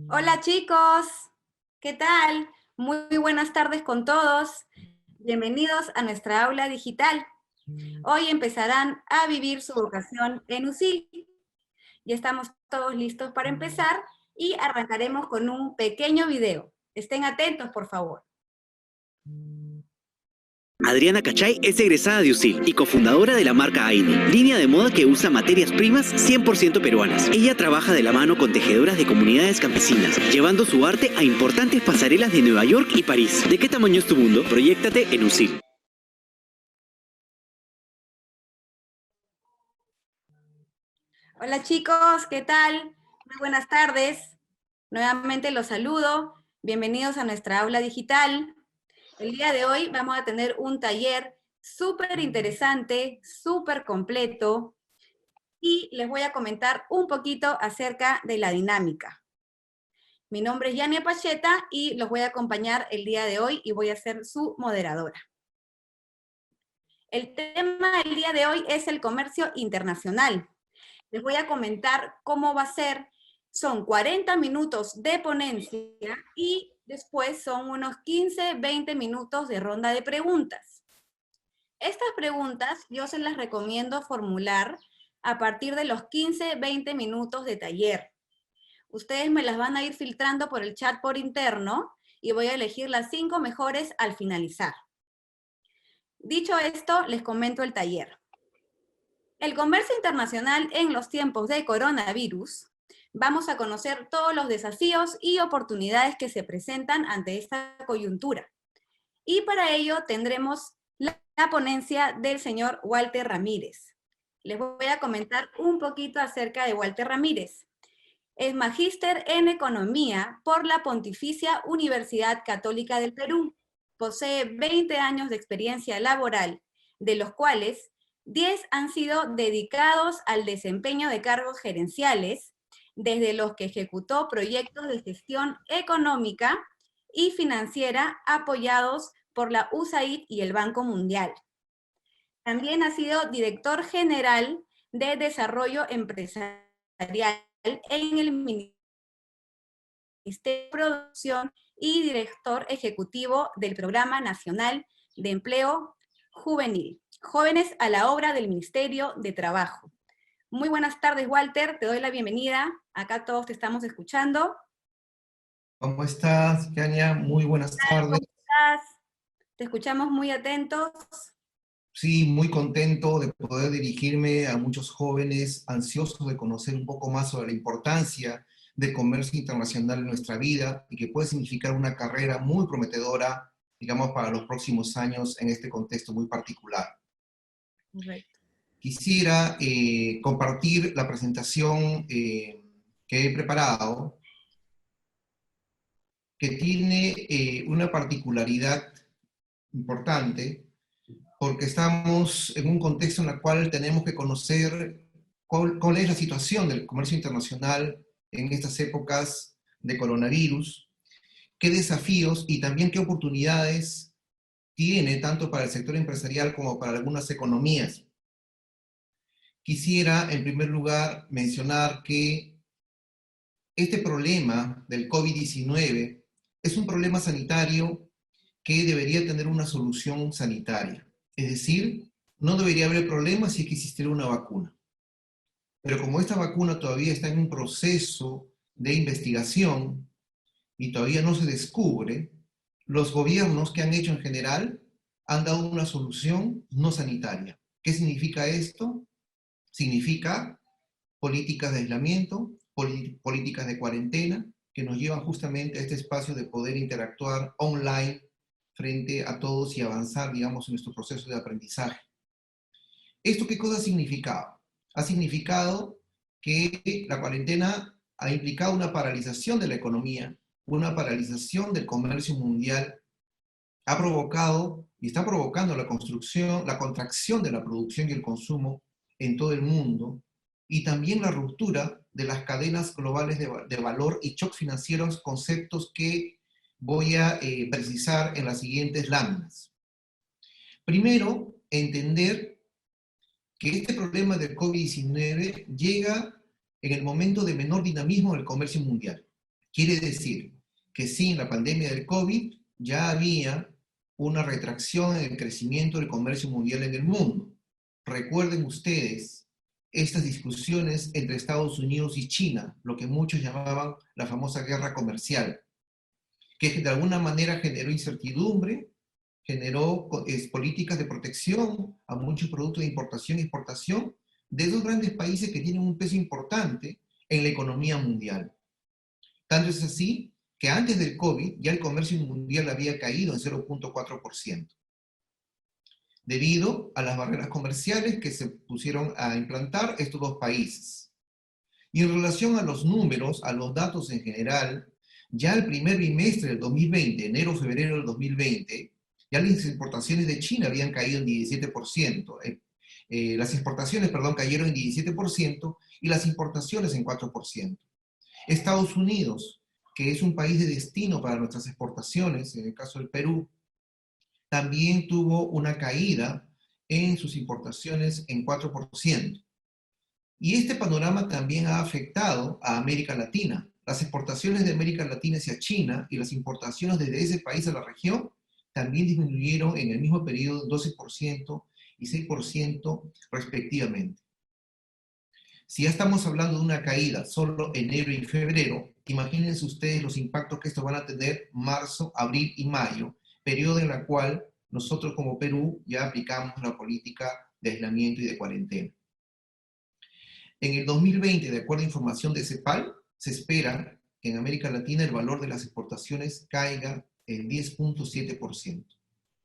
Hola chicos, ¿qué tal? Muy buenas tardes con todos. Bienvenidos a nuestra aula digital. Hoy empezarán a vivir su vocación en USIL. Ya estamos todos listos para empezar y arrancaremos con un pequeño video. Estén atentos, por favor. Adriana Cachay es egresada de USIL y cofundadora de la marca Aini, línea de moda que usa materias primas 100% peruanas. Ella trabaja de la mano con tejedoras de comunidades campesinas, llevando su arte a importantes pasarelas de Nueva York y París. ¿De qué tamaño es tu mundo? Proyéctate en USIL. Hola chicos, ¿qué tal? Muy buenas tardes. Nuevamente los saludo. Bienvenidos a nuestra aula digital. El día de hoy vamos a tener un taller súper interesante, súper completo, y les voy a comentar un poquito acerca de la dinámica. Mi nombre es Yania Pacheta y los voy a acompañar el día de hoy y voy a ser su moderadora. El tema del día de hoy es el comercio internacional. Les voy a comentar cómo va a ser. Son 40 minutos de ponencia y después son unos 15, 20 minutos de ronda de preguntas. Estas preguntas yo se las recomiendo formular a partir de los 15, 20 minutos de taller. Ustedes me las van a ir filtrando por el chat por interno y voy a elegir las 5 mejores al finalizar. Dicho esto, les comento el taller. El comercio internacional en los tiempos de coronavirus. Vamos a conocer todos los desafíos y oportunidades que se presentan ante esta coyuntura. Y para ello tendremos la ponencia del señor Walter Ramírez. Les voy a comentar un poquito acerca de Walter Ramírez. Es magíster en Economía por la Pontificia Universidad Católica del Perú. Posee 20 años de experiencia laboral, de los cuales 10 han sido dedicados al desempeño de cargos gerenciales, desde los que ejecutó proyectos de gestión económica y financiera apoyados por la USAID y el Banco Mundial. También ha sido director general de Desarrollo Empresarial en el Ministerio de Producción y director ejecutivo del Programa Nacional de Empleo Juvenil. Jóvenes a la obra del Ministerio de Trabajo. Muy buenas tardes, Walter. Te doy la bienvenida. Acá todos te estamos escuchando. ¿Cómo estás, Yania? Muy buenas tardes. ¿Cómo estás? Te escuchamos muy atentos. Sí, muy contento de poder dirigirme a muchos jóvenes ansiosos de conocer un poco más sobre la importancia del comercio internacional en nuestra vida y que puede significar una carrera muy prometedora, digamos, para los próximos años en este contexto muy particular. Correcto. Quisiera compartir la presentación que he preparado, que tiene una particularidad importante, porque estamos en un contexto en el cual tenemos que conocer cuál es la situación del comercio internacional en estas épocas de coronavirus, qué desafíos y también qué oportunidades tiene tanto para el sector empresarial como para algunas economías. Quisiera, en primer lugar, mencionar que este problema del COVID-19 es un problema sanitario que debería tener una solución sanitaria. Es decir, no debería haber problema si existiera una vacuna. Pero como esta vacuna todavía está en un proceso de investigación y todavía no se descubre, los gobiernos que han hecho en general han dado una solución no sanitaria. ¿Qué significa esto? Significa políticas de aislamiento, políticas de cuarentena, que nos llevan justamente a este espacio de poder interactuar online frente a todos y avanzar, digamos, en nuestro proceso de aprendizaje. ¿Esto qué cosa ha significado? Ha significado que la cuarentena ha implicado una paralización de la economía, una paralización del comercio mundial, ha provocado y está provocando la contracción de la producción y el consumo en todo el mundo, y también la ruptura de las cadenas globales de valor y shocks financieros, conceptos que voy a precisar en las siguientes láminas. Primero, entender que este problema del COVID-19 llega en el momento de menor dinamismo del comercio mundial. Quiere decir que sí, en la pandemia del COVID ya había una retracción en el crecimiento del comercio mundial en el mundo. Recuerden ustedes estas discusiones entre Estados Unidos y China, lo que muchos llamaban la famosa guerra comercial, que de alguna manera generó incertidumbre, generó políticas de protección a muchos productos de importación y exportación de dos grandes países que tienen un peso importante en la economía mundial. Tanto es así que antes del COVID ya el comercio mundial había caído en 0.4%, debido a las barreras comerciales que se pusieron a implantar estos dos países. Y en relación a los números, a los datos en general, ya el primer bimestre del 2020, enero-febrero del 2020, ya las importaciones de China habían caído en 17%. Las exportaciones, perdón, cayeron en 17% y las importaciones en 4%. Estados Unidos, que es un país de destino para nuestras exportaciones, en el caso del Perú, también tuvo una caída en sus importaciones en 4%. Y este panorama también ha afectado a América Latina. Las exportaciones de América Latina hacia China y las importaciones desde ese país a la región también disminuyeron en el mismo periodo 12% y 6% respectivamente. Si ya estamos hablando de una caída solo enero y febrero, imagínense ustedes los impactos que estos van a tener marzo, abril y mayo, periodo en el cual nosotros como Perú ya aplicamos la política de aislamiento y de cuarentena. En el 2020, de acuerdo a información de CEPAL, se espera que en América Latina el valor de las exportaciones caiga en 10.7%.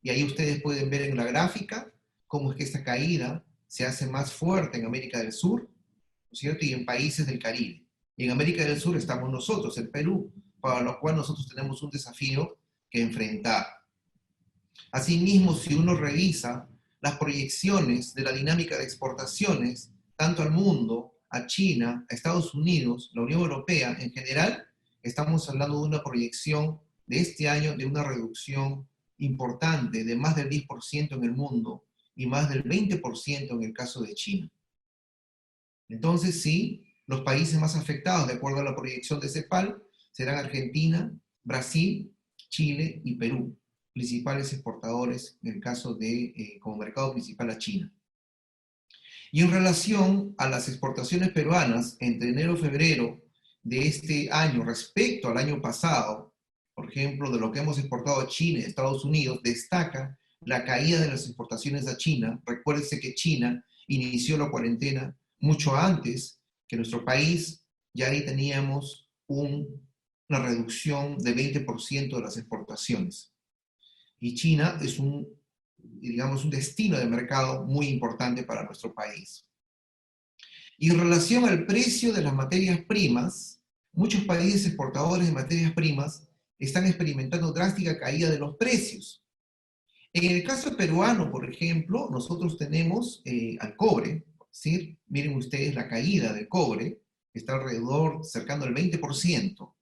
Y ahí ustedes pueden ver en la gráfica cómo es que esta caída se hace más fuerte en América del Sur, ¿no es cierto? Y en países del Caribe. Y en América del Sur estamos nosotros, el Perú, para lo cual nosotros tenemos un desafío que enfrentar. Asimismo, si uno revisa las proyecciones de la dinámica de exportaciones, tanto al mundo, a China, a Estados Unidos, la Unión Europea en general, estamos hablando de una proyección de este año de una reducción importante de más del 10% en el mundo y más del 20% en el caso de China. Entonces, sí, los países más afectados, de acuerdo a la proyección de CEPAL, serán Argentina, Brasil, Chile y Perú, principales exportadores en el caso de, como mercado principal a China. Y en relación a las exportaciones peruanas, entre enero y febrero de este año respecto al año pasado, por ejemplo, de lo que hemos exportado a China y Estados Unidos, destaca la caída de las exportaciones a China. Recuérdense que China inició la cuarentena mucho antes que nuestro país, ya ahí teníamos una reducción de 20% de las exportaciones. Y China es digamos, un destino de mercado muy importante para nuestro país. Y en relación al precio de las materias primas, muchos países exportadores de materias primas están experimentando drástica caída de los precios. En el caso peruano, por ejemplo, nosotros tenemos al cobre, ¿sí? Miren ustedes la caída del cobre, está alrededor, cercano al 20%.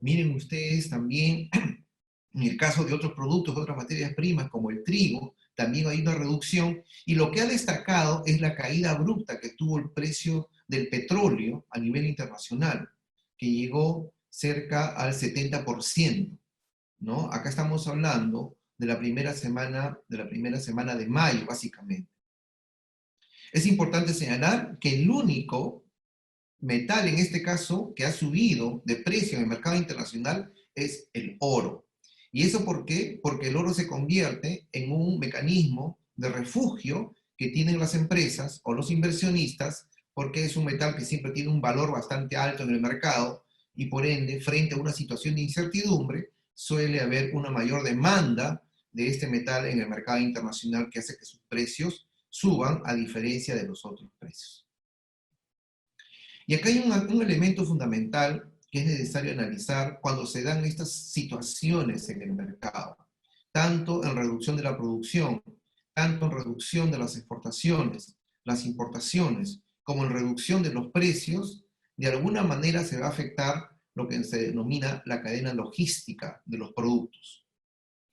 Miren ustedes también, en el caso de otros productos, de otras materias primas, como el trigo, también hay una reducción, y lo que ha destacado es la caída abrupta que tuvo el precio del petróleo a nivel internacional, que llegó cerca al 70%, ¿no? Acá estamos hablando de la primera semana de mayo, básicamente. Es importante señalar que el único metal, en este caso, que ha subido de precio en el mercado internacional es el oro. ¿Y eso por qué? Porque el oro se convierte en un mecanismo de refugio que tienen las empresas o los inversionistas, porque es un metal que siempre tiene un valor bastante alto en el mercado y por ende, frente a una situación de incertidumbre, suele haber una mayor demanda de este metal en el mercado internacional que hace que sus precios suban a diferencia de los otros precios. Y acá hay un elemento fundamental que es necesario analizar cuando se dan estas situaciones en el mercado, tanto en reducción de la producción, tanto en reducción de las exportaciones, las importaciones, como en reducción de los precios, de alguna manera se va a afectar lo que se denomina la cadena logística de los productos.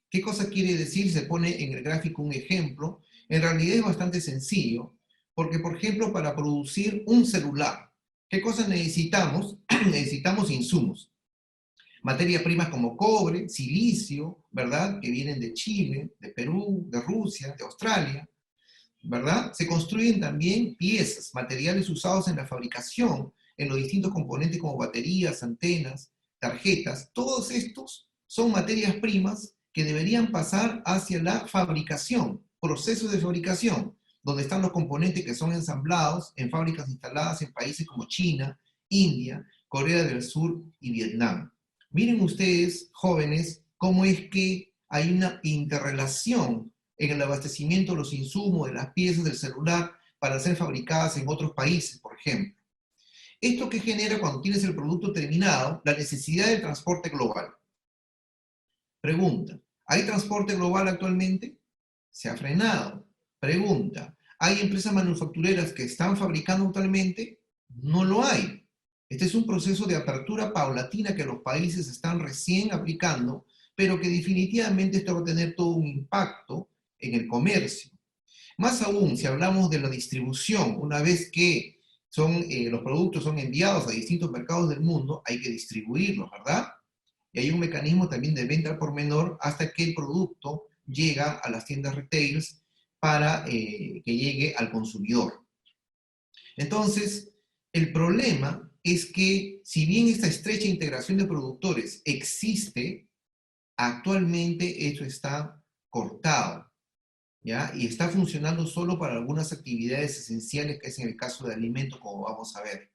¿Qué cosa quiere decir? Se pone en el gráfico un ejemplo. En realidad es bastante sencillo, Porque, por ejemplo, para producir un celular, ¿qué cosas necesitamos? Necesitamos insumos. Materias primas como cobre, silicio, ¿verdad? Que vienen de Chile, de Perú, de Rusia, de Australia, ¿verdad? Se construyen también piezas, materiales usados en la fabricación, en los distintos componentes como baterías, antenas, tarjetas. Todos estos son materias primas que deberían pasar hacia la fabricación, procesos de fabricación, donde están los componentes que son ensamblados en fábricas instaladas en países como China, India, Corea del Sur y Vietnam. Miren ustedes, jóvenes, cómo es que hay una interrelación en el abastecimiento de los insumos, de las piezas del celular para ser fabricadas en otros países, por ejemplo. Esto que genera cuando tienes el producto terminado, la necesidad de transporte global. Pregunta, ¿hay transporte global actualmente? Se ha frenado. Pregunta, ¿hay empresas manufactureras que están fabricando actualmente? No lo hay. Este es un proceso de apertura paulatina que los países están recién aplicando, pero que definitivamente esto va a tener todo un impacto en el comercio. Más aún, si hablamos de la distribución, una vez que los productos son enviados a distintos mercados del mundo, hay que distribuirlos, ¿verdad? Y hay un mecanismo también de venta al por menor hasta que el producto llega a las tiendas retails para que llegue al consumidor. Entonces, el problema es que si bien esta estrecha integración de productores existe, actualmente esto está cortado, ¿ya? Y está funcionando solo para algunas actividades esenciales, que es en el caso de alimentos, como vamos a ver.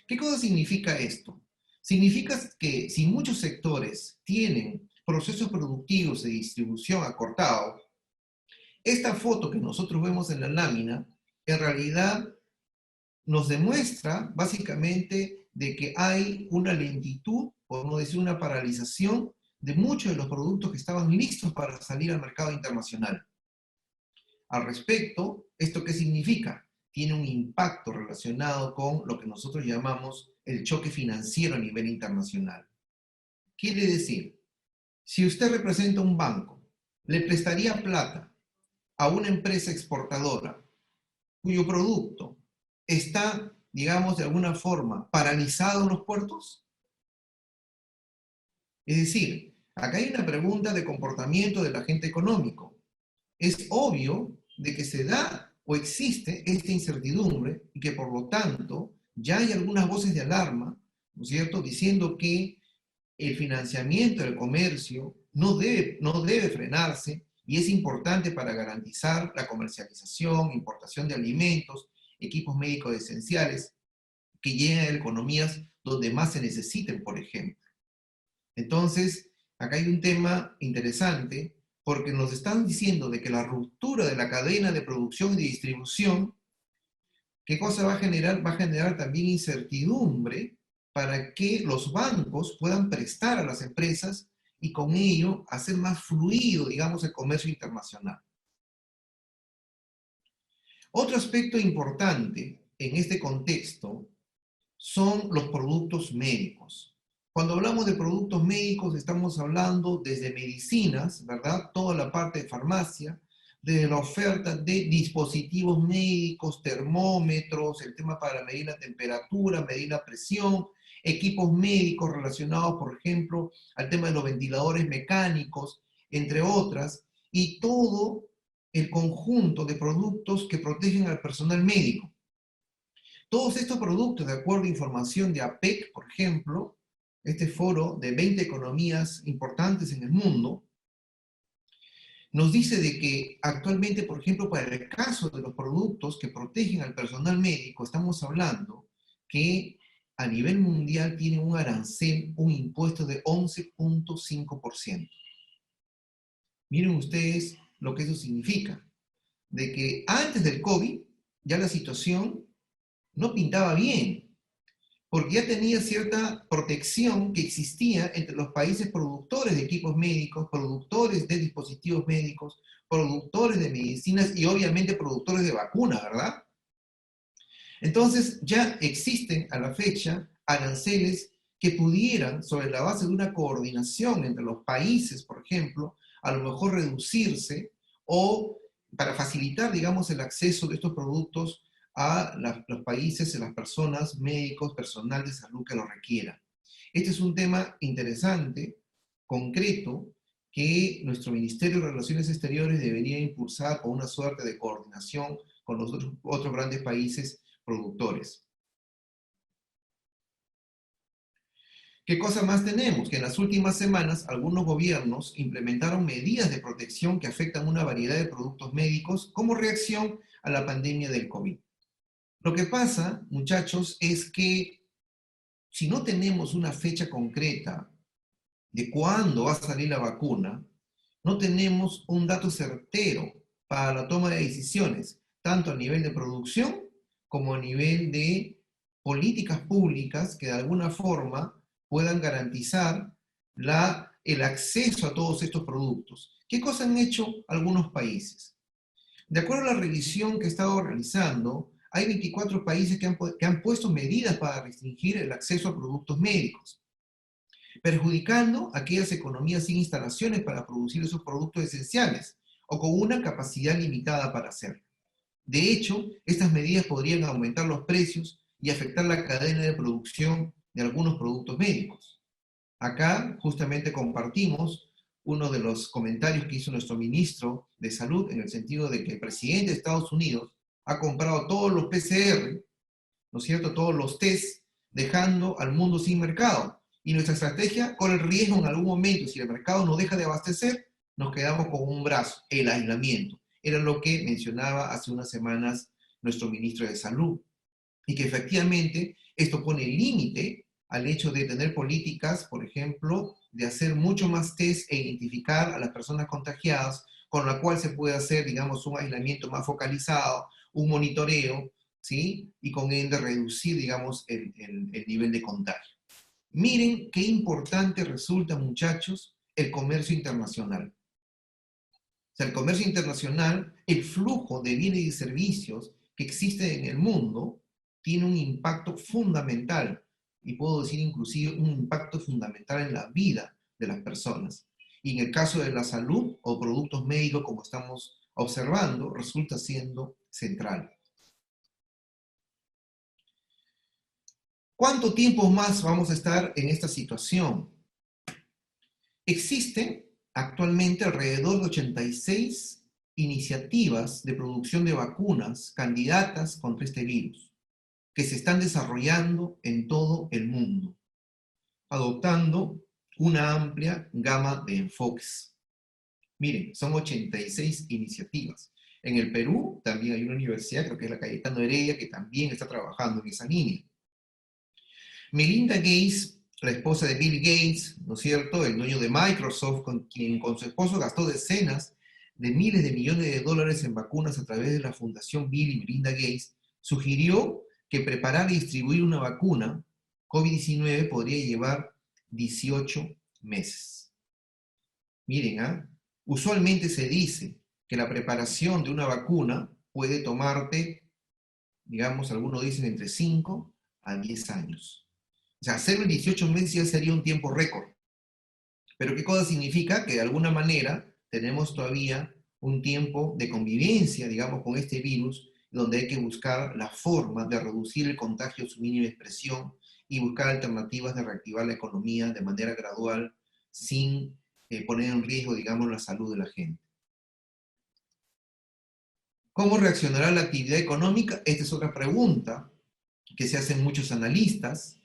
¿Qué cosa significa esto? Significa que si muchos sectores tienen procesos productivos de distribución acortados, esta foto que nosotros vemos en la lámina, en realidad nos demuestra básicamente de que hay una lentitud, por no decir una paralización, de muchos de los productos que estaban listos para salir al mercado internacional. Al respecto, ¿esto qué significa? Tiene un impacto relacionado con lo que nosotros llamamos el choque financiero a nivel internacional. Quiere decir, si usted representa un banco, le prestaría plata a una empresa exportadora cuyo producto está, digamos, de alguna forma paralizado en los puertos. Es decir, acá hay una pregunta de comportamiento del agente económico. Es obvio de que se da o existe esta incertidumbre y que por lo tanto ya hay algunas voces de alarma, ¿no es cierto?, diciendo que el financiamiento del comercio no debe frenarse y es importante para garantizar la comercialización, importación de alimentos, equipos médicos esenciales que lleguen a economías donde más se necesiten, por ejemplo. Entonces, acá hay un tema interesante porque nos están diciendo de que la ruptura de la cadena de producción y de distribución, ¿qué cosa va a generar? Va a generar también incertidumbre para que los bancos puedan prestar a las empresas y con ello hacer más fluido, digamos, el comercio internacional. Otro aspecto importante en este contexto son los productos médicos. Cuando hablamos de productos médicos estamos hablando desde medicinas, ¿verdad? Toda la parte de farmacia, de la oferta de dispositivos médicos, termómetros, el tema para medir la temperatura, medir la presión, equipos médicos relacionados, por ejemplo, al tema de los ventiladores mecánicos, entre otras, y todo el conjunto de productos que protegen al personal médico. Todos estos productos, de acuerdo a información de APEC, por ejemplo, este foro de 20 economías importantes en el mundo, nos dice de que actualmente, por ejemplo, para el caso de los productos que protegen al personal médico, estamos hablando que a nivel mundial tiene un arancel, un impuesto de 11.5%. Miren ustedes lo que eso significa, de que antes del COVID ya la situación no pintaba bien, porque ya tenía cierta protección que existía entre los países productores de equipos médicos, productores de dispositivos médicos, productores de medicinas y obviamente productores de vacunas, ¿verdad? Entonces ya existen a la fecha aranceles que pudieran, sobre la base de una coordinación entre los países, por ejemplo, a lo mejor reducirse o para facilitar, digamos, el acceso de estos productos a los países, a las personas, médicos, personal de salud que lo requieran. Este es un tema interesante, concreto, que nuestro Ministerio de Relaciones Exteriores debería impulsar con una suerte de coordinación con los otros grandes países productores. ¿Qué cosa más tenemos? Que en las últimas semanas algunos gobiernos implementaron medidas de protección que afectan una variedad de productos médicos como reacción a la pandemia del COVID. Lo que pasa, muchachos, es que si no tenemos una fecha concreta de cuándo va a salir la vacuna, no tenemos un dato certero para la toma de decisiones, tanto a nivel de producción como a nivel de políticas públicas que de alguna forma puedan garantizar el acceso a todos estos productos. ¿Qué cosa han hecho algunos países? De acuerdo a la revisión que he estado realizando, hay 24 países que han puesto medidas para restringir el acceso a productos médicos, perjudicando a aquellas economías sin instalaciones para producir esos productos esenciales o con una capacidad limitada para hacerlo. De hecho, estas medidas podrían aumentar los precios y afectar la cadena de producción de algunos productos médicos. Acá justamente compartimos uno de los comentarios que hizo nuestro ministro de Salud en el sentido de que el presidente de Estados Unidos ha comprado todos los PCR, ¿no es cierto?, todos los test, dejando al mundo sin mercado. Y nuestra estrategia corre el riesgo en algún momento, si el mercado no deja de abastecer, nos quedamos con un brazo, el aislamiento. Era lo que mencionaba hace unas semanas nuestro ministro de Salud. Y que efectivamente esto pone límite al hecho de tener políticas, por ejemplo, de hacer mucho más test e identificar a las personas contagiadas, con la cual se puede hacer, digamos, un aislamiento más focalizado, un monitoreo, ¿sí? Y con ende reducir, digamos, el nivel de contagio. Miren qué importante resulta, muchachos, el comercio internacional. O sea, el comercio internacional, el flujo de bienes y servicios que existe en el mundo, tiene un impacto fundamental, y puedo decir inclusive un impacto fundamental en la vida de las personas. Y en el caso de la salud o productos médicos, como estamos observando, resulta siendo central. ¿Cuánto tiempo más vamos a estar en esta situación? Existen actualmente alrededor de 86 iniciativas de producción de vacunas candidatas contra este virus, que se están desarrollando en todo el mundo, adoptando una amplia gama de enfoques. Miren, son 86 iniciativas. En el Perú también hay una universidad, creo que es la Cayetano Heredia, que también está trabajando en esa línea. Melinda Gates, la esposa de Bill Gates, ¿no es cierto?, el dueño de Microsoft, quien con su esposo gastó decenas de miles de millones de dólares en vacunas a través de la Fundación Bill y Melinda Gates, sugirió que preparar y distribuir una vacuna COVID-19 podría llevar 18 meses. Miren, usualmente se dice que la preparación de una vacuna puede tomarte, digamos, algunos dicen entre 5 a 10 años. O sea, hacerlo en 18 meses ya sería un tiempo récord. Pero ¿qué cosa significa? Que de alguna manera tenemos todavía un tiempo de convivencia, digamos, con este virus, donde hay que buscar la forma de reducir el contagio a su mínima expresión y buscar alternativas de reactivar la economía de manera gradual, sin poner en riesgo, digamos, la salud de la gente. ¿Cómo reaccionará la actividad económica? Esta es otra pregunta que se hacen muchos analistas,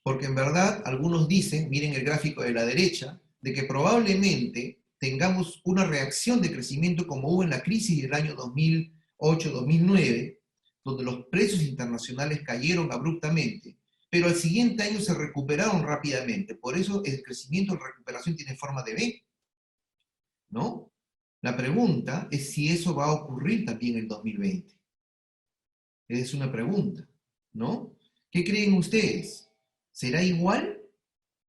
porque en verdad algunos dicen, miren el gráfico de la derecha, de que probablemente tengamos una reacción de crecimiento como hubo en la crisis del año 2008-2009, donde los precios internacionales cayeron abruptamente, pero al siguiente año se recuperaron rápidamente. Por eso el crecimiento de recuperación tiene forma de V, ¿no? La pregunta es si eso va a ocurrir también en el 2020. Es una pregunta, ¿no? ¿Qué creen ustedes? ¿Será igual?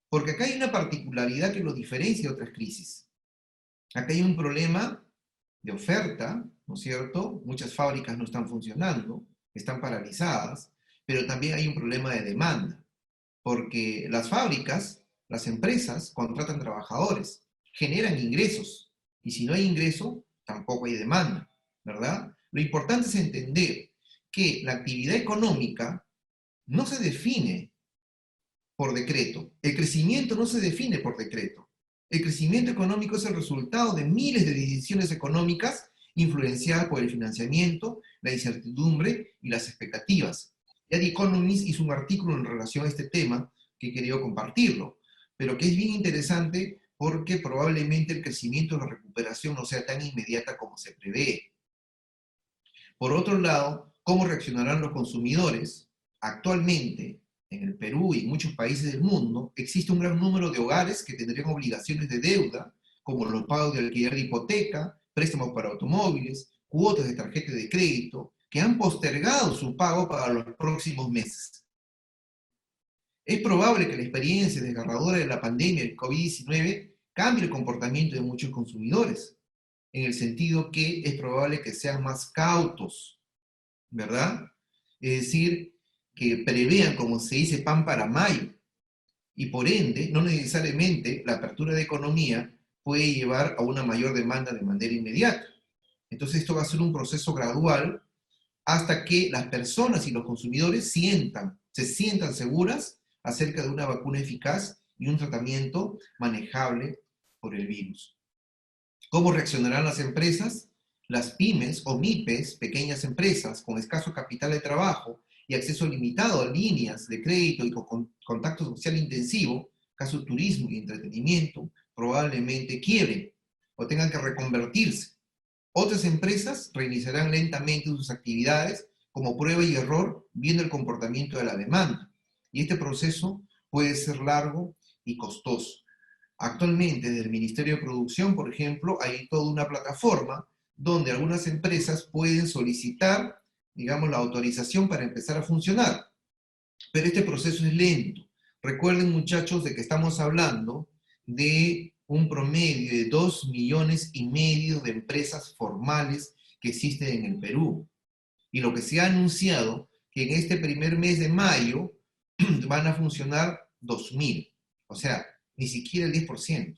Porque acá hay una particularidad que lo diferencia de otras crisis. Acá hay un problema de oferta, ¿no es cierto? Muchas fábricas no están funcionando, están paralizadas, pero también hay un problema de demanda, porque las fábricas, las empresas, contratan trabajadores, generan ingresos, y si no hay ingreso, tampoco hay demanda. ¿verdad? Lo importante es entender que la actividad económica no se define por decreto. El crecimiento no se define por decreto. El crecimiento económico es el resultado de miles de decisiones económicas influenciadas por el financiamiento, la incertidumbre y las expectativas. Ya The Economist hizo un artículo en relación a este tema que he querido compartirlo, pero que es bien interesante porque probablemente el crecimiento o la recuperación no sea tan inmediata como se prevé. Por otro lado, ¿cómo reaccionarán los consumidores? Actualmente, en el Perú y en muchos países del mundo, existe un gran número de hogares que tendrían obligaciones de deuda, como los pagos de alquiler de hipoteca, préstamos para automóviles, cuotas de tarjeta de crédito, que han postergado su pago para los próximos meses. Es probable que la experiencia desgarradora de la pandemia del COVID-19 cambie el comportamiento de muchos consumidores, en el sentido que es probable que sean más cautos, ¿verdad? Es decir, que prevean, como se dice, pan para mayo, y por ende, no necesariamente la apertura de economía puede llevar a una mayor demanda de manera inmediata. Entonces esto va a ser un proceso gradual hasta que las personas y los consumidores se sientan seguras acerca de una vacuna eficaz y un tratamiento manejable por el virus. ¿Cómo reaccionarán las empresas? Las pymes o MIPES, pequeñas empresas con escaso capital de trabajo y acceso limitado a líneas de crédito y con contacto social intensivo, caso turismo y entretenimiento, probablemente quiebren o tengan que reconvertirse. Otras empresas reiniciarán lentamente sus actividades como prueba y error, viendo el comportamiento de la demanda. Y este proceso puede ser largo y costoso. Actualmente, desde el Ministerio de Producción, por ejemplo, hay toda una plataforma donde algunas empresas pueden solicitar, digamos, la autorización para empezar a funcionar. Pero este proceso es lento. Recuerden, muchachos, de que estamos hablando de un promedio de 2,5 millones de empresas formales que existen en el Perú. Y lo que se ha anunciado, que en este primer mes de mayo van a funcionar 2,000. O sea, ni siquiera el 10%.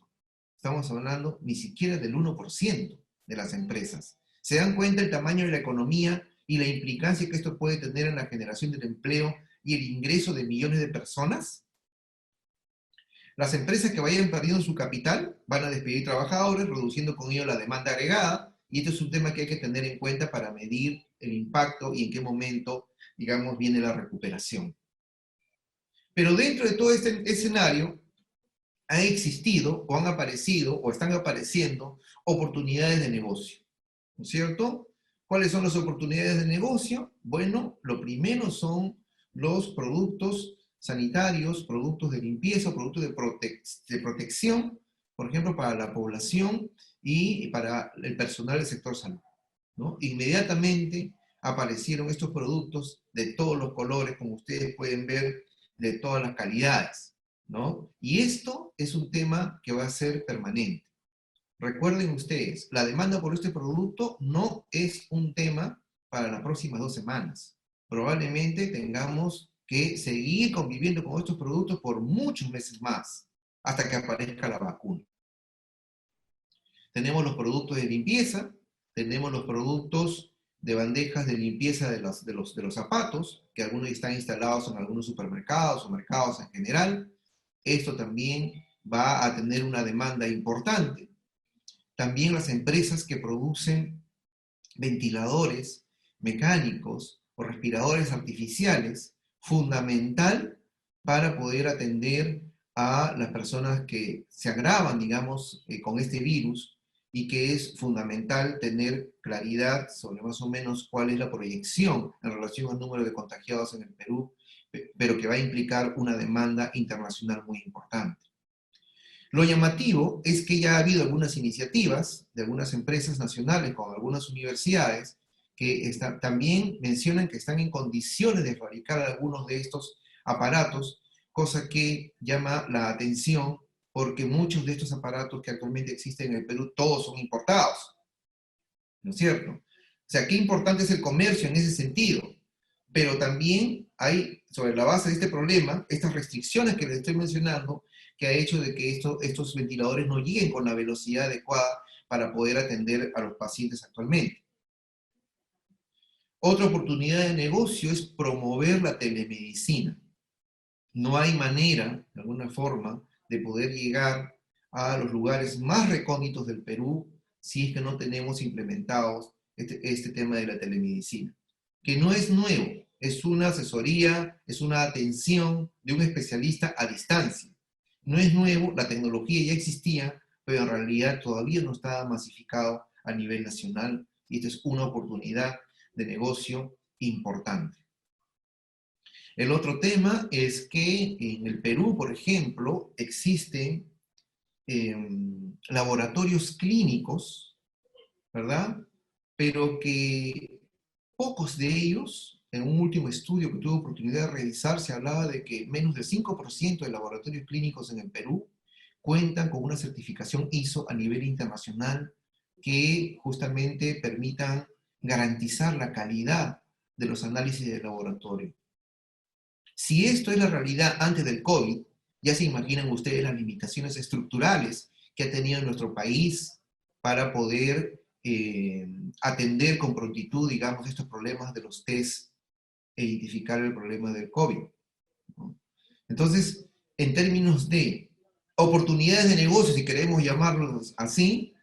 Estamos hablando ni siquiera del 1% de las empresas. ¿Se dan cuenta el tamaño de la economía y la implicancia que esto puede tener en la generación del empleo y el ingreso de millones de personas? Las empresas que vayan perdiendo su capital van a despedir trabajadores, reduciendo con ello la demanda agregada, y este es un tema que hay que tener en cuenta para medir el impacto y en qué momento, digamos, viene la recuperación. Pero dentro de todo este escenario, han existido o han aparecido o están apareciendo oportunidades de negocio, ¿no es cierto? ¿Cuáles son las oportunidades de negocio? Bueno, lo primero son los productos sanitarios, productos de limpieza, productos de protección, por ejemplo, para la población y para el personal del sector salud, ¿no? Inmediatamente aparecieron estos productos de todos los colores, como ustedes pueden ver, de todas las calidades, ¿no? Y esto es un tema que va a ser permanente. Recuerden ustedes, la demanda por este producto no es un tema para las próximas 2 semanas. Probablemente tengamos que seguir conviviendo con estos productos por muchos meses más, hasta que aparezca la vacuna. Tenemos los productos de limpieza, tenemos los productos de bandejas de limpieza de los zapatos, que algunos están instalados en algunos supermercados o mercados en general. Esto también va a tener una demanda importante. También las empresas que producen ventiladores mecánicos o respiradores artificiales, fundamental para poder atender a las personas que se agravan, digamos, con este virus, y que es fundamental tener claridad sobre más o menos cuál es la proyección en relación al número de contagiados en el Perú, pero que va a implicar una demanda internacional muy importante. Lo llamativo es que ya ha habido algunas iniciativas de algunas empresas nacionales con algunas universidades que también mencionan que están en condiciones de fabricar algunos de estos aparatos, cosa que llama la atención porque muchos de estos aparatos que actualmente existen en el Perú, todos son importados, ¿no es cierto? O sea, qué importante es el comercio en ese sentido, pero también hay, sobre la base de este problema, estas restricciones que les estoy mencionando, que ha hecho de que estos ventiladores no lleguen con la velocidad adecuada para poder atender a los pacientes actualmente. Otra oportunidad de negocio es promover la telemedicina. No hay manera, de alguna forma, de poder llegar a los lugares más recónditos del Perú si es que no tenemos implementados este tema de la telemedicina, que no es nuevo, es una asesoría, es una atención de un especialista a distancia. No es nuevo, la tecnología ya existía, pero en realidad todavía no estaba masificado a nivel nacional, y esta es una oportunidad de negocio importante. El otro tema es que en el Perú, por ejemplo, existen laboratorios clínicos, ¿verdad? Pero que pocos de ellos, en un último estudio que tuve oportunidad de realizar, se hablaba de que menos del 5% de laboratorios clínicos en el Perú cuentan con una certificación ISO a nivel internacional que justamente permitan garantizar la calidad de los análisis de laboratorio. Si esto es la realidad antes del COVID, ya se imaginan ustedes las limitaciones estructurales que ha tenido nuestro país para poder atender con prontitud, digamos, estos problemas de los test e identificar el problema del COVID, ¿no? Entonces, en términos de oportunidades de negocio, si queremos llamarlos así,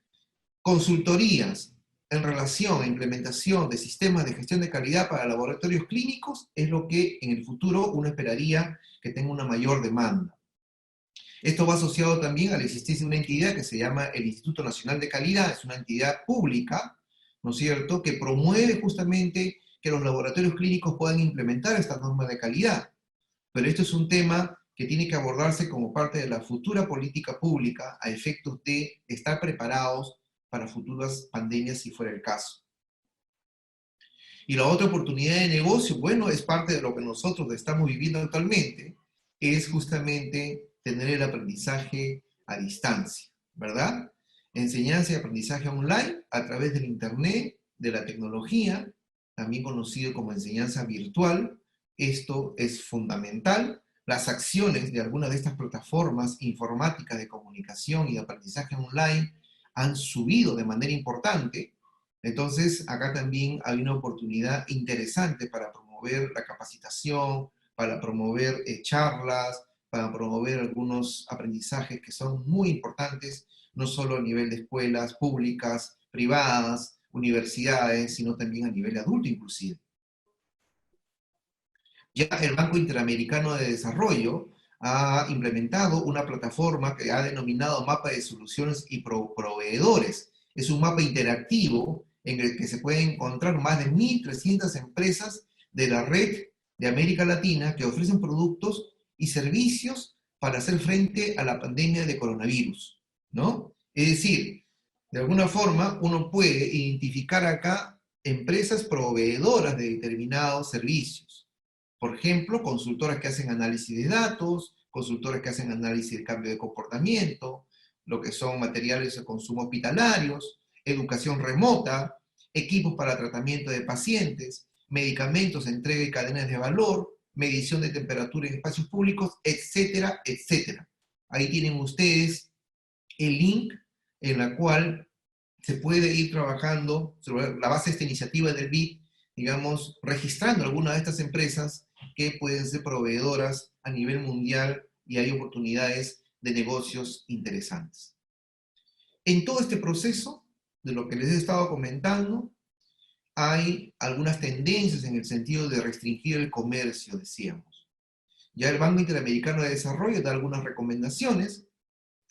consultorías en relación a implementación de sistemas de gestión de calidad para laboratorios clínicos es lo que en el futuro uno esperaría que tenga una mayor demanda. Esto va asociado también a la existencia de una entidad que se llama el Instituto Nacional de Calidad, es una entidad pública, ¿no es cierto?, que promueve justamente que los laboratorios clínicos puedan implementar estas normas de calidad. Pero esto es un tema que tiene que abordarse como parte de la futura política pública a efectos de estar preparados para futuras pandemias si fuera el caso. Y la otra oportunidad de negocio, bueno, es parte de lo que nosotros estamos viviendo actualmente, es justamente tener el aprendizaje a distancia, ¿verdad? Enseñanza y aprendizaje online a través del internet, de la tecnología, también conocido como enseñanza virtual. Esto es fundamental. Las acciones de algunas de estas plataformas informáticas de comunicación y de aprendizaje online han subido de manera importante. Entonces, acá también hay una oportunidad interesante para promover la capacitación, para promover charlas, para promover algunos aprendizajes que son muy importantes, no solo a nivel de escuelas públicas, privadas, universidades, sino también a nivel adulto inclusive. Ya el Banco Interamericano de Desarrollo ha implementado una plataforma que ha denominado Mapa de Soluciones y Proveedores. Es un mapa interactivo en el que se pueden encontrar más de 1.300 empresas de la red de América Latina que ofrecen productos y servicios para hacer frente a la pandemia de coronavirus, ¿no? Es decir, de alguna forma uno puede identificar acá empresas proveedoras de determinados servicios. Por ejemplo, consultoras que hacen análisis de datos, consultoras que hacen análisis de cambio de comportamiento, lo que son materiales de consumo hospitalarios, educación remota, equipos para tratamiento de pacientes, medicamentos, entrega y cadenas de valor, medición de temperatura en espacios públicos, etcétera, etcétera. Ahí tienen ustedes el link en la cual se puede ir trabajando sobre la base de esta iniciativa del BID, digamos, registrando algunas de estas empresas que pueden ser proveedoras a nivel mundial y hay oportunidades de negocios interesantes. En todo este proceso, de lo que les he estado comentando, hay algunas tendencias en el sentido de restringir el comercio, decíamos. Ya el Banco Interamericano de Desarrollo da algunas recomendaciones,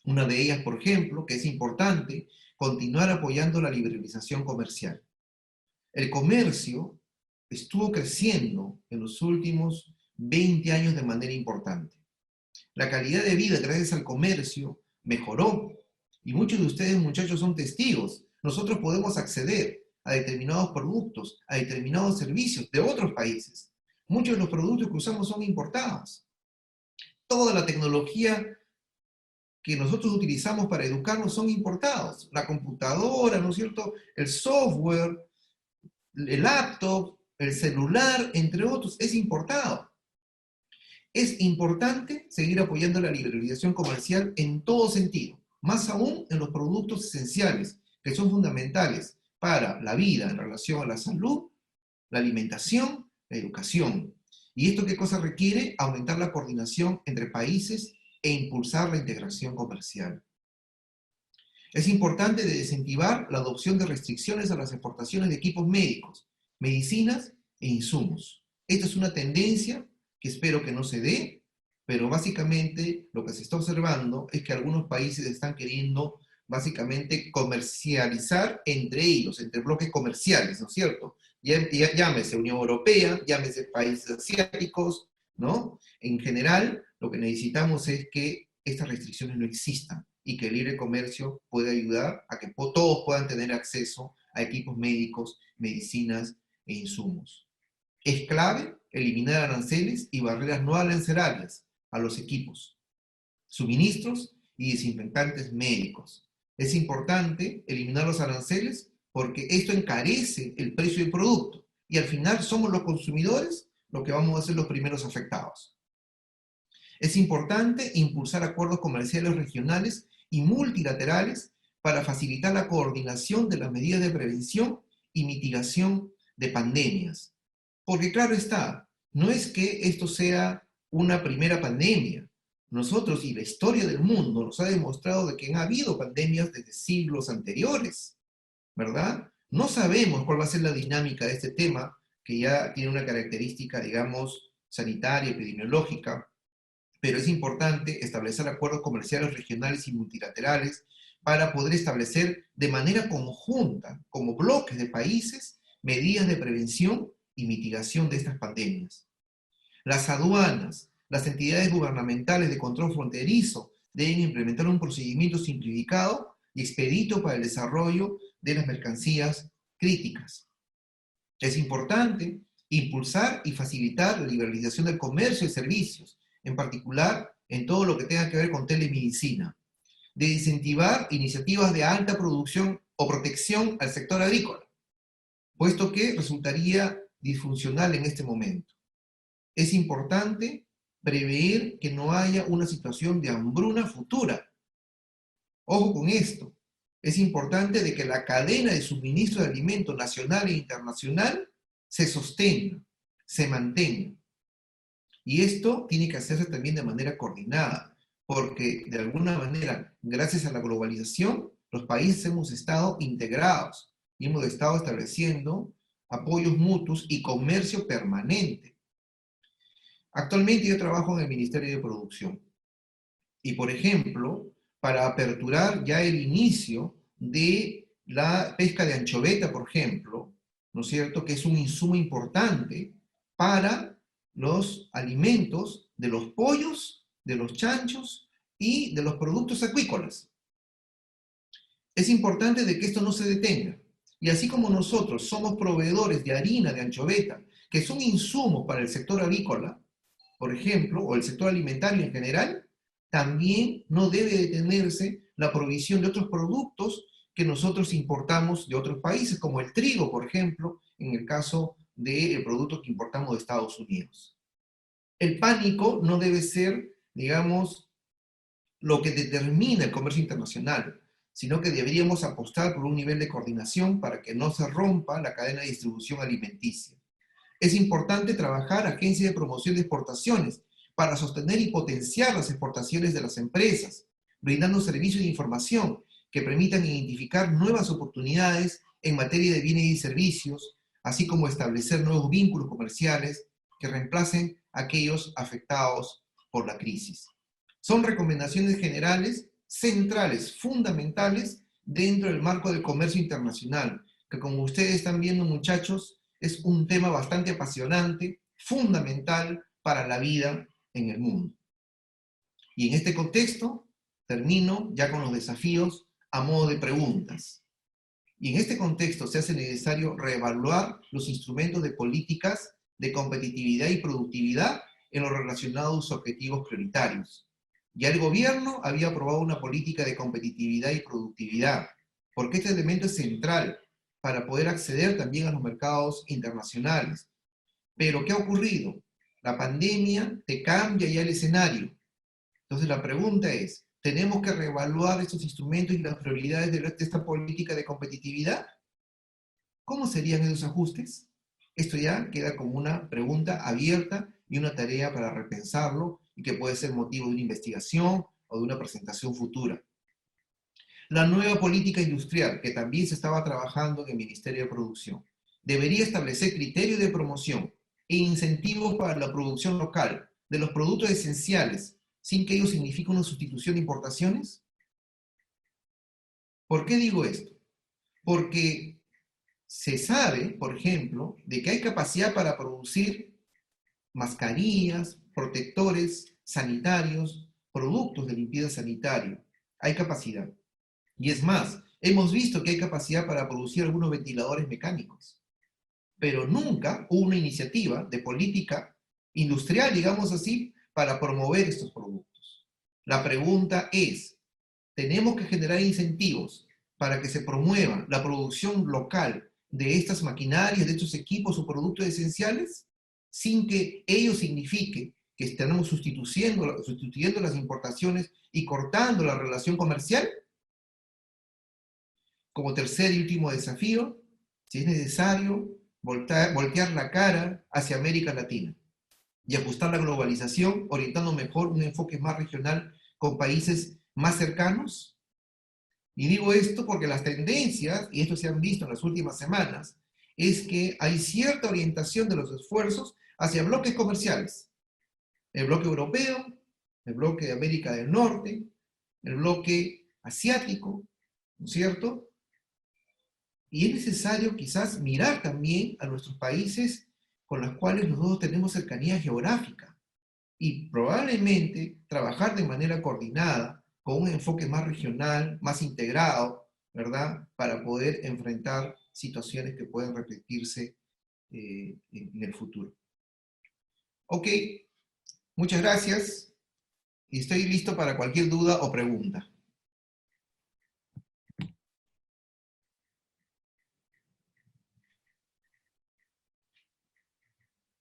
una de ellas, por ejemplo, que es importante, continuar apoyando la liberalización comercial. El comercio estuvo creciendo en los últimos 20 años de manera importante. La calidad de vida gracias al comercio mejoró y muchos de ustedes, muchachos, son testigos. Nosotros podemos acceder a determinados productos, a determinados servicios de otros países. Muchos de los productos que usamos son importados. Toda la tecnología que nosotros utilizamos para educarnos son importados. La computadora, ¿no es cierto? El software, el laptop, el celular, entre otros, es importado. Es importante seguir apoyando la liberalización comercial en todo sentido, más aún en los productos esenciales, que son fundamentales para la vida en relación a la salud la alimentación, la educación. ¿Y esto qué cosa requiere? Aumentar la coordinación entre países e impulsar la integración comercial. Es importante desincentivar la adopción de restricciones a las exportaciones de equipos médicos, medicinas e insumos. Esta es una tendencia que espero que no se dé, pero básicamente lo que se está observando es que algunos países están queriendo básicamente comercializar entre ellos, entre bloques comerciales, ¿no es cierto? Llámese Unión Europea, llámese países asiáticos, ¿no? En general, lo que necesitamos es que estas restricciones no existan y que el libre comercio pueda ayudar a que todos puedan tener acceso a equipos médicos, medicinas e insumos. Es clave eliminar aranceles y barreras no arancelarias a los equipos, suministros y desinfectantes médicos. Es importante eliminar los aranceles porque esto encarece el precio del producto y al final somos los consumidores los que vamos a ser los primeros afectados. Es importante impulsar acuerdos comerciales regionales y multilaterales para facilitar la coordinación de las medidas de prevención y mitigación de pandemias. Porque claro está, no es que esto sea una primera pandemia. Nosotros y la historia del mundo nos ha demostrado de que han habido pandemias desde siglos anteriores, ¿verdad? No sabemos cuál va a ser la dinámica de este tema, que ya tiene una característica, digamos, sanitaria, epidemiológica, pero es importante establecer acuerdos comerciales regionales y multilaterales para poder establecer de manera conjunta, como bloques de países, medidas de prevención y mitigación de estas pandemias. Las aduanas, las entidades gubernamentales de control fronterizo deben implementar un procedimiento simplificado y expedito para el desarrollo de las mercancías críticas. Es importante impulsar y facilitar la liberalización del comercio y servicios, en particular en todo lo que tenga que ver con telemedicina, de incentivar iniciativas de alta producción o protección al sector agrícola, puesto que resultaría disfuncional en este momento. Es importante prever que no haya una situación de hambruna futura. Ojo con esto. Es importante de que la cadena de suministro de alimentos nacional e internacional se sostenga, se mantenga. Y esto tiene que hacerse también de manera coordinada, porque de alguna manera, gracias a la globalización, los países hemos estado integrados y hemos estado estableciendo apoyos mutuos y comercio permanente. Actualmente yo trabajo en el Ministerio de Producción. Y por ejemplo, para aperturar ya el inicio de la pesca de anchoveta, por ejemplo, ¿no es cierto?, que es un insumo importante para los alimentos de los pollos, de los chanchos y de los productos acuícolas. Es importante de que esto no se detenga. Y así como nosotros somos proveedores de harina de anchoveta, que son insumos para el sector avícola, por ejemplo, o el sector alimentario en general, también no debe detenerse la provisión de otros productos que nosotros importamos de otros países, como el trigo, por ejemplo, en el caso del producto que importamos de Estados Unidos. El pánico no debe ser, digamos, lo que determina el comercio internacional, sino que deberíamos apostar por un nivel de coordinación para que no se rompa la cadena de distribución alimenticia. Es importante trabajar agencias de promoción de exportaciones para sostener y potenciar las exportaciones de las empresas, brindando servicios de información que permitan identificar nuevas oportunidades en materia de bienes y servicios, así como establecer nuevos vínculos comerciales que reemplacen a aquellos afectados por la crisis. Son recomendaciones generales, centrales, fundamentales dentro del marco del comercio internacional, que como ustedes están viendo, muchachos, es un tema bastante apasionante, fundamental para la vida en el mundo. Y en este contexto, termino ya con los desafíos a modo de preguntas. Y en este contexto se hace necesario reevaluar los instrumentos de políticas de competitividad y productividad en lo relacionado a sus objetivos prioritarios. Ya el gobierno había aprobado una política de competitividad y productividad, porque este elemento es central para poder acceder también a los mercados internacionales. Pero, ¿qué ha ocurrido? La pandemia te cambia ya el escenario. Entonces la pregunta es, ¿tenemos que reevaluar estos instrumentos y las prioridades de esta política de competitividad? ¿Cómo serían esos ajustes? Esto ya queda como una pregunta abierta y una tarea para repensarlo y que puede ser motivo de una investigación o de una presentación futura. La nueva política industrial, que también se estaba trabajando en el Ministerio de Producción, debería establecer criterios de promoción e incentivos para la producción local de los productos esenciales, sin que ello signifique una sustitución de importaciones. ¿Por qué digo esto? Porque se sabe, por ejemplo, de que hay capacidad para producir mascarillas, protectores sanitarios, productos de limpieza sanitaria. Hay capacidad. Y es más, hemos visto que hay capacidad para producir algunos ventiladores mecánicos, pero nunca hubo una iniciativa de política industrial, digamos así, para promover estos productos. La pregunta es, ¿tenemos que generar incentivos para que se promueva la producción local de estas maquinarias, de estos equipos o productos esenciales, sin que ello signifique que estemos sustituyendo las importaciones y cortando la relación comercial? Como tercer y último desafío, si es necesario, voltear la cara hacia América Latina y ajustar la globalización, orientando mejor un enfoque más regional con países más cercanos. Y digo esto porque las tendencias, y esto se han visto en las últimas semanas, es que hay cierta orientación de los esfuerzos hacia bloques comerciales. El bloque europeo, el bloque de América del Norte, el bloque asiático, ¿no es cierto? Y es necesario quizás mirar también a nuestros países con los cuales nosotros tenemos cercanía geográfica y probablemente trabajar de manera coordinada con un enfoque más regional, más integrado, ¿verdad? Para poder enfrentar situaciones que pueden repetirse en el futuro. Ok, muchas gracias y estoy listo para cualquier duda o pregunta.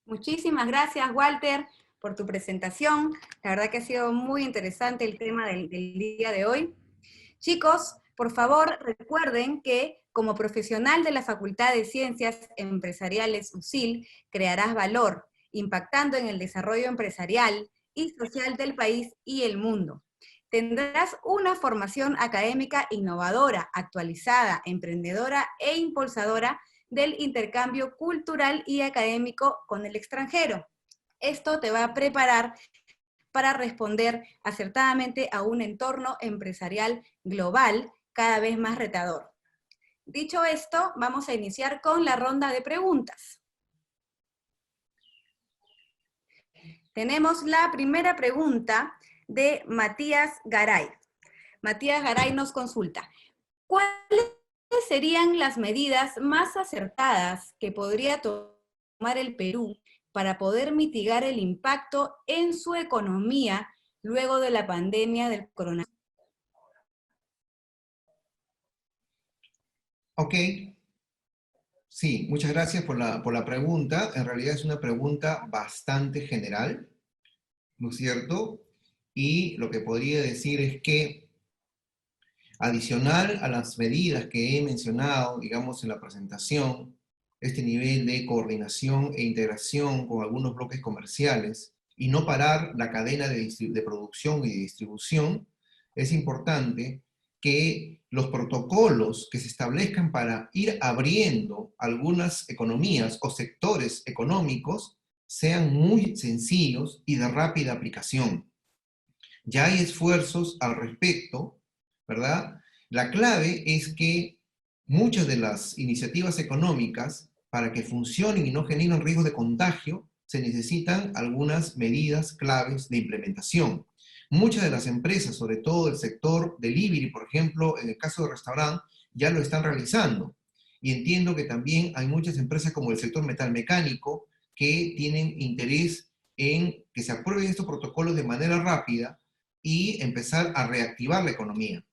Muchísimas gracias, Walter, por tu presentación. La verdad que ha sido muy interesante el tema del día de hoy. Chicos, por favor, recuerden que como profesional de la Facultad de Ciencias Empresariales UCIL, crearás valor, impactando en el desarrollo empresarial y social del país y el mundo. Tendrás una formación académica innovadora, actualizada, emprendedora e impulsadora del intercambio cultural y académico con el extranjero. Esto te va a preparar para responder acertadamente a un entorno empresarial global cada vez más retador. Dicho esto, vamos a iniciar con la ronda de preguntas. Tenemos la primera pregunta de Matías Garay. Matías Garay nos consulta: ¿cuáles serían las medidas más acertadas que podría tomar el Perú para poder mitigar el impacto en su economía luego de la pandemia del coronavirus? Ok, sí, muchas gracias por la pregunta. En realidad es una pregunta bastante general, ¿no es cierto? Y lo que podría decir es que, adicional a las medidas que he mencionado, digamos, en la presentación, este nivel de coordinación e integración con algunos bloques comerciales y no parar la cadena de producción y de distribución, es importante que los protocolos que se establezcan para ir abriendo algunas economías o sectores económicos sean muy sencillos y de rápida aplicación. Ya hay esfuerzos al respecto, ¿verdad? La clave es que muchas de las iniciativas económicas, para que funcionen y no generen riesgos de contagio, se necesitan algunas medidas claves de implementación. Muchas de las empresas, sobre todo el sector delivery, por ejemplo, en el caso de restaurante, ya lo están realizando. Y entiendo que también hay muchas empresas como el sector metalmecánico que tienen interés en que se aprueben estos protocolos de manera rápida y empezar a reactivar la economía.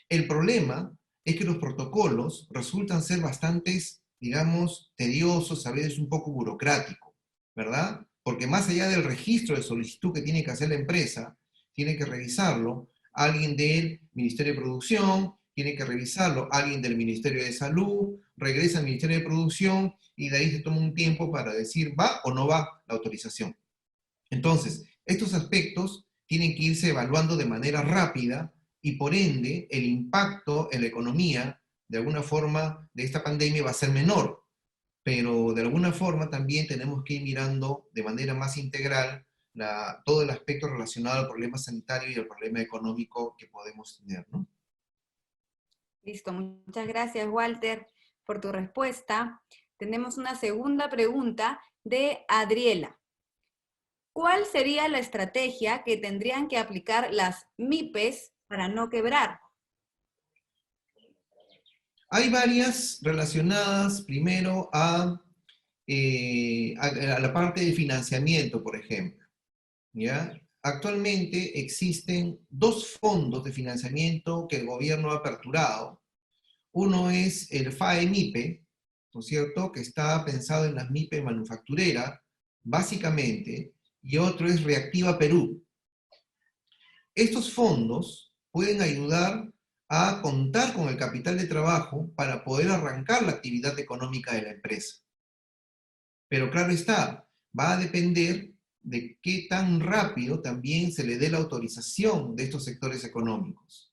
El problema es que los protocolos resultan ser bastantes, digamos, tediosos, a veces un poco burocráticos, ¿verdad? Porque más allá del registro de solicitud que tiene que hacer la empresa, tiene que revisarlo alguien del Ministerio de Producción, tiene que revisarlo alguien del Ministerio de Salud, regresa al Ministerio de Producción y de ahí se toma un tiempo para decir va o no va la autorización. Entonces, estos aspectos tienen que irse evaluando de manera rápida y por ende el impacto en la economía de alguna forma de esta pandemia va a ser menor, pero de alguna forma también tenemos que ir mirando de manera más integral todo el aspecto relacionado al problema sanitario y al problema económico que podemos tener, ¿no? Listo, muchas gracias, Walter, por tu respuesta. Tenemos una segunda pregunta de Adriela. ¿Cuál sería la estrategia que tendrían que aplicar las MIPES para no quebrar? Hay varias relacionadas primero a la parte de financiamiento, por ejemplo, ¿ya? Actualmente existen dos fondos de financiamiento que el gobierno ha aperturado. Uno es el FAE-MIPE, ¿no es cierto?, que está pensado en las MIPE manufactureras, básicamente, y otro es Reactiva Perú. Estos fondos pueden ayudar a contar con el capital de trabajo para poder arrancar la actividad económica de la empresa. Pero claro está, va a depender de qué tan rápido también se le dé la autorización de estos sectores económicos.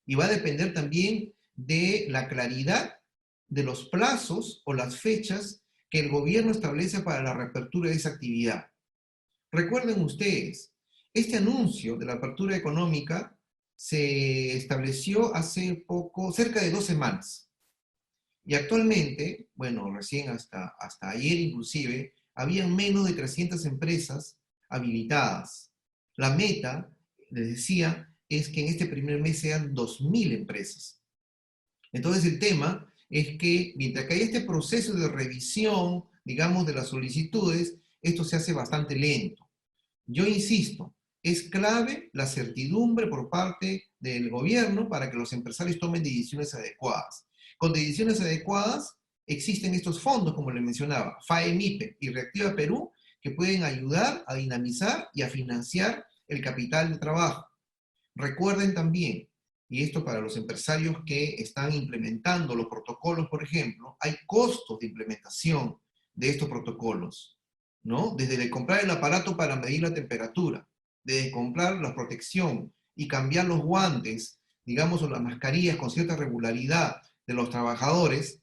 Y va a depender también de la claridad de los plazos o las fechas que el gobierno establece para la reapertura de esa actividad. Recuerden ustedes, este anuncio de la apertura económica se estableció hace poco, cerca de 2 semanas. Y actualmente, bueno, recién hasta ayer inclusive, habían menos de 300 empresas habilitadas. La meta, les decía, es que en este primer mes sean 2.000 empresas. Entonces el tema es que mientras que hay este proceso de revisión, digamos, de las solicitudes, esto se hace bastante lento. Yo insisto, es clave la certidumbre por parte del gobierno para que los empresarios tomen decisiones adecuadas. Con decisiones adecuadas existen estos fondos, como les mencionaba, FAE-MIPE y Reactiva Perú, que pueden ayudar a dinamizar y a financiar el capital de trabajo. Recuerden también, y esto para los empresarios que están implementando los protocolos, por ejemplo, hay costos de implementación de estos protocolos, ¿no? Desde de comprar el aparato para medir la temperatura, desde comprar la protección y cambiar los guantes, digamos, o las mascarillas con cierta regularidad de los trabajadores,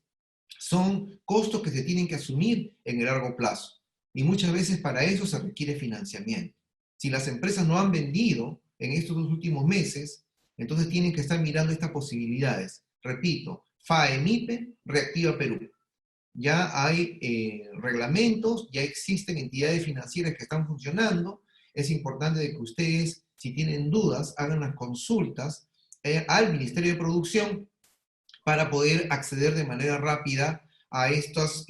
son costos que se tienen que asumir en el largo plazo. Y muchas veces para eso se requiere financiamiento. Si las empresas no han vendido en estos 2 últimos meses, entonces tienen que estar mirando estas posibilidades. Repito, FAE-MIPE, Reactiva Perú. Ya hay reglamentos, ya existen entidades financieras que están funcionando. Es importante de que ustedes, si tienen dudas, hagan las consultas al Ministerio de Producción para poder acceder de manera rápida a estos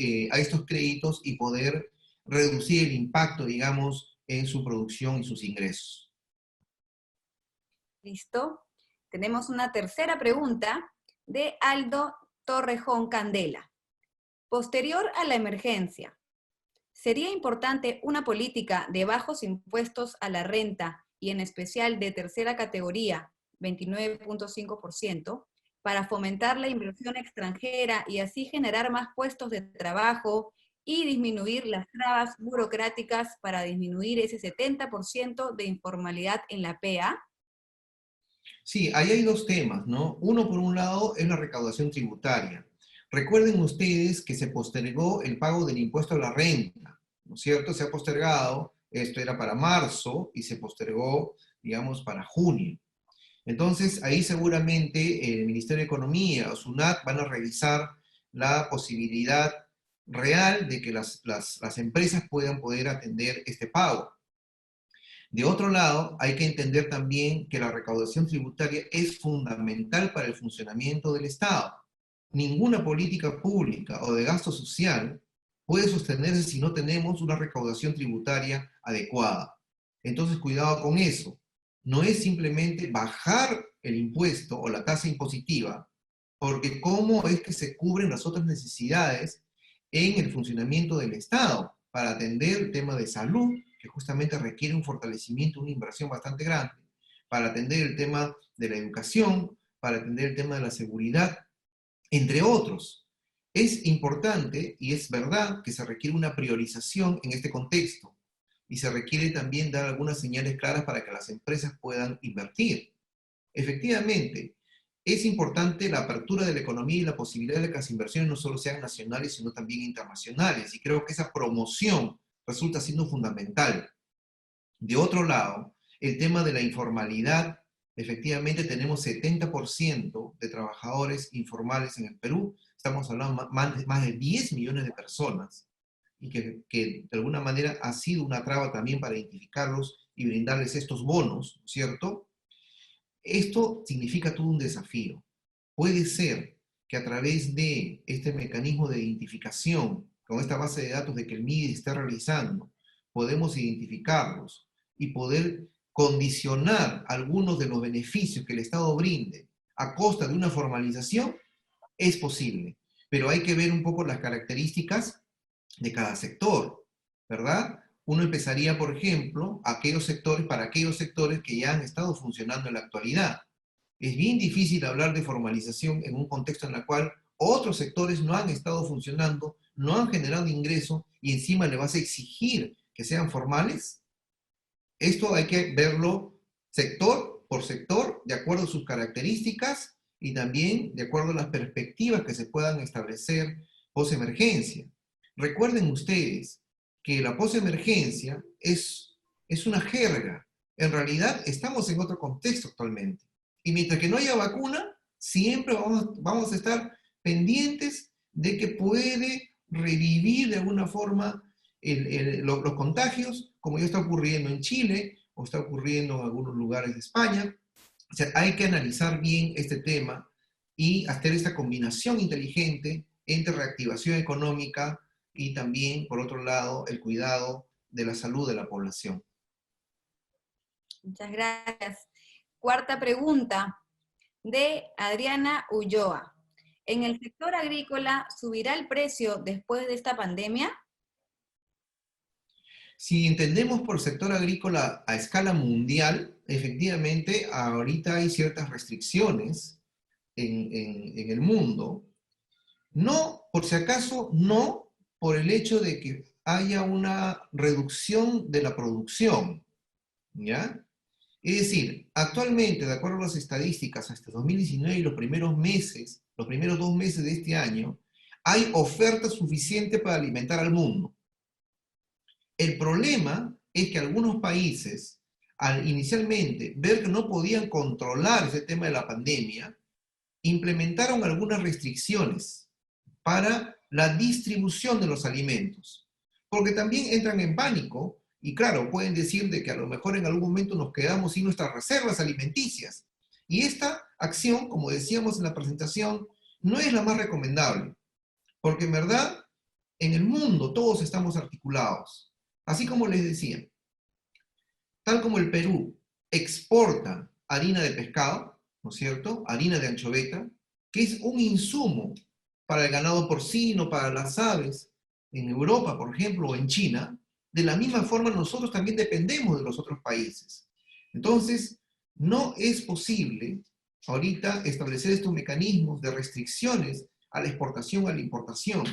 créditos y poder reducir el impacto, digamos, en su producción y sus ingresos. Listo. Tenemos una tercera pregunta de Aldo Torrejón Candela. Posterior a la emergencia, ¿sería importante una política de bajos impuestos a la renta y en especial de tercera categoría, 29.5%, para fomentar la inversión extranjera y así generar más puestos de trabajo y disminuir las trabas burocráticas para disminuir ese 70% de informalidad en la PA? Sí, ahí hay dos temas, ¿no? Uno, por un lado, es la recaudación tributaria. Recuerden ustedes que se postergó el pago del impuesto a la renta, ¿no es cierto? Se ha postergado, esto era para marzo y se postergó, digamos, para junio. Entonces, ahí seguramente el Ministerio de Economía o SUNAT van a revisar la posibilidad real de que las empresas puedan poder atender este pago. De otro lado, hay que entender también que la recaudación tributaria es fundamental para el funcionamiento del Estado. Ninguna política pública o de gasto social puede sostenerse si no tenemos una recaudación tributaria adecuada. Entonces, cuidado con eso. No es simplemente bajar el impuesto o la tasa impositiva, porque ¿cómo es que se cubren las otras necesidades en el funcionamiento del Estado para atender el tema de salud, que justamente requiere un fortalecimiento, una inversión bastante grande, para atender el tema de la educación, para atender el tema de la seguridad, entre otros. Es importante y es verdad que se requiere una priorización en este contexto y se requiere también dar algunas señales claras para que las empresas puedan invertir. Efectivamente, es importante la apertura de la economía y la posibilidad de que las inversiones no solo sean nacionales, sino también internacionales, y creo que esa promoción resulta siendo fundamental. De otro lado, el tema de la informalidad, efectivamente tenemos 70% de trabajadores informales en el Perú, estamos hablando más de 10 millones de personas, y que de alguna manera ha sido una traba también para identificarlos y brindarles estos bonos, ¿cierto? Esto significa todo un desafío. Puede ser que a través de este mecanismo de identificación, con esta base de datos de que el MIDI está realizando, podemos identificarlos y poder condicionar algunos de los beneficios que el Estado brinde a costa de una formalización, es posible. Pero hay que ver un poco las características de cada sector, ¿verdad? Uno empezaría, por ejemplo, para aquellos sectores que ya han estado funcionando en la actualidad. Es bien difícil hablar de formalización en un contexto en el cual otros sectores no han estado funcionando, no han generado ingreso y encima le vas a exigir que sean formales. Esto hay que verlo sector por sector, de acuerdo a sus características y también de acuerdo a las perspectivas que se puedan establecer post-emergencia. Recuerden ustedes que la posemergencia es una jerga. En realidad estamos en otro contexto actualmente. Y mientras que no haya vacuna, siempre vamos a estar pendientes de que puede revivir de alguna forma los contagios, como ya está ocurriendo en Chile o está ocurriendo en algunos lugares de España. O sea, hay que analizar bien este tema y hacer esta combinación inteligente entre reactivación económica y también, por otro lado, el cuidado de la salud de la población. Muchas gracias. Cuarta pregunta, de Adriana Ulloa. ¿En el sector agrícola subirá el precio después de esta pandemia? Si entendemos por sector agrícola a escala mundial, efectivamente, ahorita hay ciertas restricciones en el mundo. No, por si acaso, no por el hecho de que haya una reducción de la producción, ¿ya? Es decir, actualmente, de acuerdo a las estadísticas, hasta 2019 y los primeros 2 meses de este año, hay oferta suficiente para alimentar al mundo. El problema es que algunos países, al inicialmente ver que no podían controlar ese tema de la pandemia, implementaron algunas restricciones para la distribución de los alimentos. Porque también entran en pánico y claro, pueden decir de que a lo mejor en algún momento nos quedamos sin nuestras reservas alimenticias. Y esta acción, como decíamos en la presentación, no es la más recomendable. Porque en verdad, en el mundo todos estamos articulados. Así como les decía, tal como el Perú exporta harina de pescado, ¿no es cierto? Harina de anchoveta, que es un insumo para el ganado porcino, para las aves, en Europa, por ejemplo, o en China, de la misma forma nosotros también dependemos de los otros países. Entonces, no es posible ahorita establecer estos mecanismos de restricciones a la exportación, a la importación.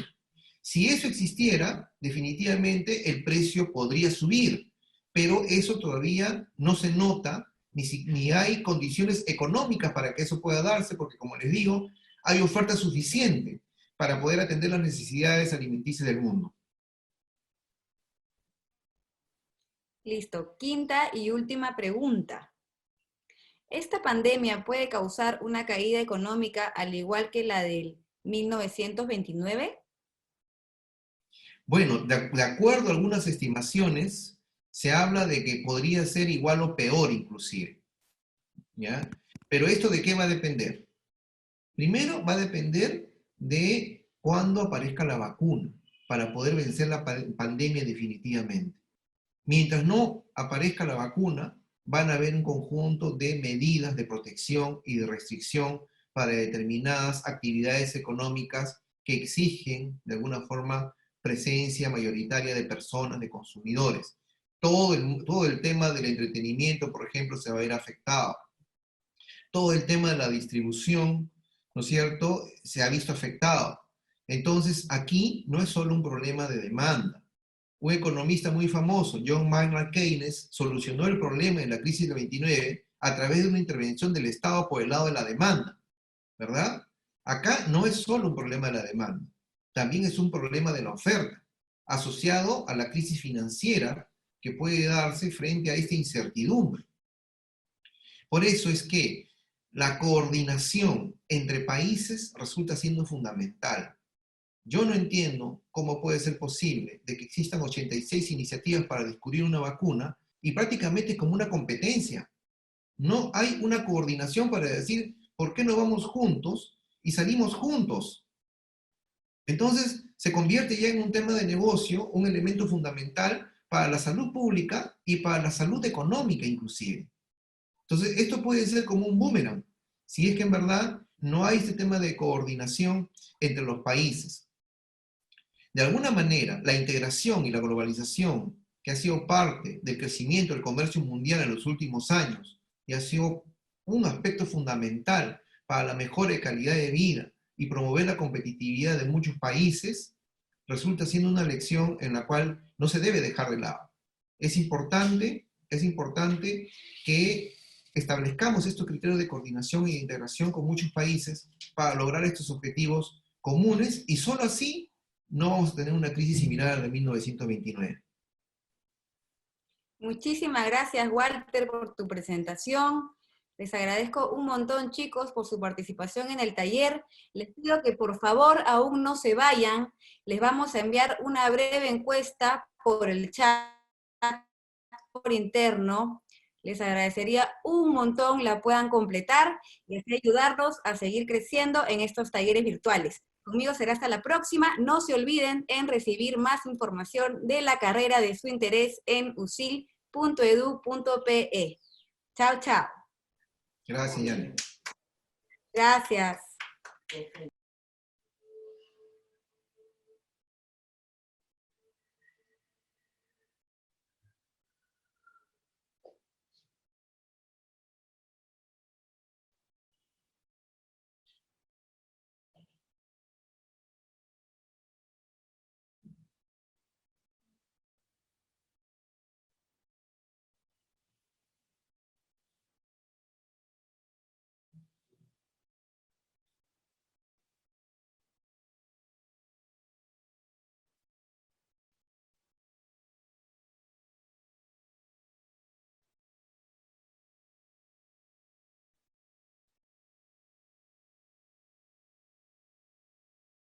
Si eso existiera, definitivamente el precio podría subir, pero eso todavía no se nota, ni hay condiciones económicas para que eso pueda darse, porque como les digo, hay oferta suficiente para poder atender las necesidades alimenticias del mundo. Listo. Quinta y última pregunta. ¿Esta pandemia puede causar una caída económica al igual que la del 1929? Bueno, de acuerdo a algunas estimaciones, se habla de que podría ser igual o peor inclusive, ¿ya? Pero ¿esto de qué va a depender? Primero va a depender de cuándo aparezca la vacuna para poder vencer la pandemia definitivamente. Mientras no aparezca la vacuna, van a haber un conjunto de medidas de protección y de restricción para determinadas actividades económicas que exigen, de alguna forma, presencia mayoritaria de personas, de consumidores. Todo el tema del entretenimiento, por ejemplo, se va a ver afectado. todo el tema de la distribución, ¿no es cierto?, se ha visto afectado. Entonces, aquí no es solo un problema de demanda. Un economista muy famoso, John Maynard Keynes, solucionó el problema de la crisis del 29 a través de una intervención del Estado por el lado de la demanda, ¿verdad? Acá no es solo un problema de la demanda, también es un problema de la oferta, asociado a la crisis financiera que puede darse frente a esta incertidumbre. Por eso es que la coordinación entre países resulta siendo fundamental. Yo no entiendo cómo puede ser posible de que existan 86 iniciativas para descubrir una vacuna y prácticamente es como una competencia. No hay una coordinación para decir, ¿por qué no vamos juntos y salimos juntos? Entonces, se convierte ya en un tema de negocio, un elemento fundamental para la salud pública y para la salud económica inclusive. Entonces, esto puede ser como un boomerang, si es que en verdad no hay este tema de coordinación entre los países. De alguna manera, la integración y la globalización, que ha sido parte del crecimiento del comercio mundial en los últimos años, y ha sido un aspecto fundamental para la mejora de calidad de vida y promover la competitividad de muchos países, resulta siendo una lección en la cual no se debe dejar de lado. Es importante que establezcamos estos criterios de coordinación y de integración con muchos países para lograr estos objetivos comunes, y solo así no vamos a tener una crisis similar a la de 1929. Muchísimas gracias, Walter, por tu presentación. Les agradezco un montón, chicos, por su participación en el taller. Les pido que por favor aún no se vayan. Les vamos a enviar una breve encuesta por el chat, por interno. Les agradecería un montón la puedan completar y así ayudarnos a seguir creciendo en estos talleres virtuales. Conmigo será hasta la próxima. No se olviden en recibir más información de la carrera de su interés en usil.edu.pe. Chao, chao. Gracias, Yanni. Gracias.